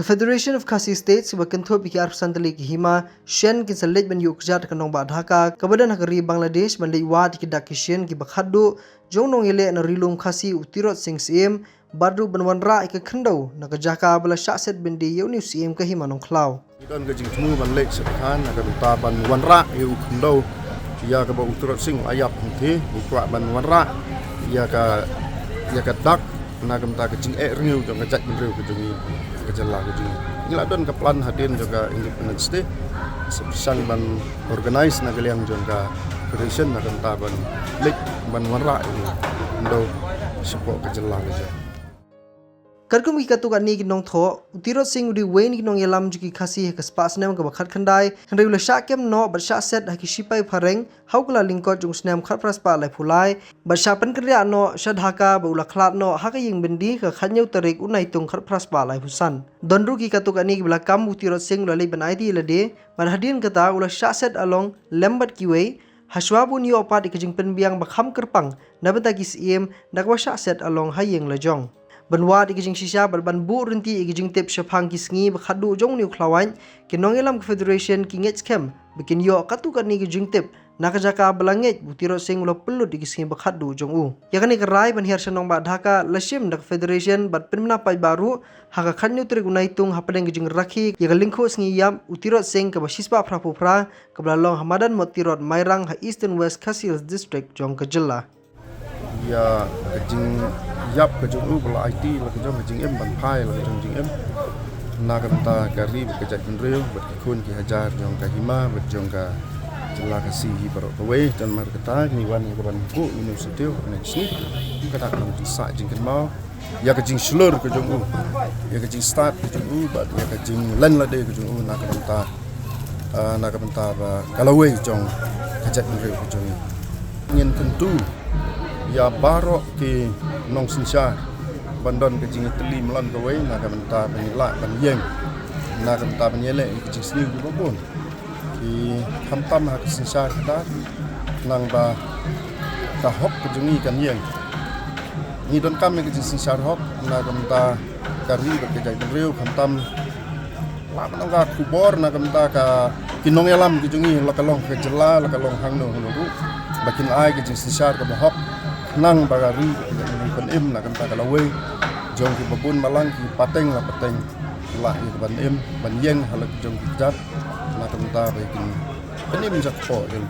Confederation of Khasi States berkentup biki Arpsantali ki hima Shen ki selit ban yuk jat kanong ba Dhaka kebadan Negeri Bangladesh ban liwat ki dakishen ki bakhadu jong nong ele na rilum Khasi utirot sing sim badu ban wanra ke khendau na kajaka bala shakset bin di yau news sim ke hima nong klau Ikan ke jingtmu ban lek sekhan na ka ban wanra yu khendau ya ka ba utirot sing ayap hti ukra ban wanra ya ka dak na kamta ke jing riu jong ka jat riu ke jing kejelah ke jing ila don ka plan hadin juga Independence Day sebesang ban organize na galiang jong ka federation na kamta ban lek ban wanra ini ndo support kejelah ke Karkum ki katu ni ki nong tho utirot sing udi wen ki nong yelam juki Khasi ke spas nem ka bakhat khandai hendai ula shakem no bar sha set ha ki sipai phareng haukla lingkot jung snem khat praspa lai phulai bar sha pan kriya no sha Dhaka ba ula khlat no ha ka ying bindi ka khanyau tarik unai tung khat praspa lai phusan donru ki katu ni ki bla kam utirot sing ula lai ban id lade bar hadin kata ula sha set along lembat ki wei Haswabu ni opat ikajing penbiang bakham kerpang nabata ki sim nakwa sha set along hayeng lajong Banwa ikijing shisha balban bu rinti ikijing tip shapang ki sngi bakhadu jong niu klawan ki nongelam federation ki ngech kem bikin yo katu kan ni ikijing tip nakajaka balangej butiro sing ulo pelut ikisngi bakhadu jong u yakani kerai ban hiar sanong ba Dhaka lashim dak federation bat penmna pai baru haka khanyu trigunai tung hapadeng ikijing rakhi yagalingkho sngi yam utiro sing ka basispa prapupra kablalong hamadan motirot mairang ha east and west Khasi district jong ka jilla ya kejing yap kejung bala IT la kejung kejing em ban phai la kejung jing em na ka ta gari kejat benreu bat khun ki hajar jong ka hima bat jong ka jela Khasi hi baro we dan mar kata ni wan ka ban bu university ne sni ka ta kan ti sa jing kan mau ya kejing slur kejung ya kejing start kejung bat ya kejing lan la de kejung na ka ta ba kalau we jong kejat benreu kejung ngin tentu ya barok ki nong sinsha bandon ke jing teli melan ke wei na ka menta penila ban yeng na ka menta penyele ke jing sni ku pun ki khamtam ha sinsha kita nang ba ta hok ke jungi kan yeng ni don kam ke jing sinsha hok na ka menta kari ke jai riu khamtam la ban ga kubor na ka menta ka kinong yalam ke jungi la kalong ke jela la kalong hang no ru bakin ai ke jing sinsha ka hok nang bagari ban em na kan ta kalawe jong ki babun malang ki pateng la pateng la ki ban em ban yeng halak jong ki jat na kan ta ba kin em jat ko del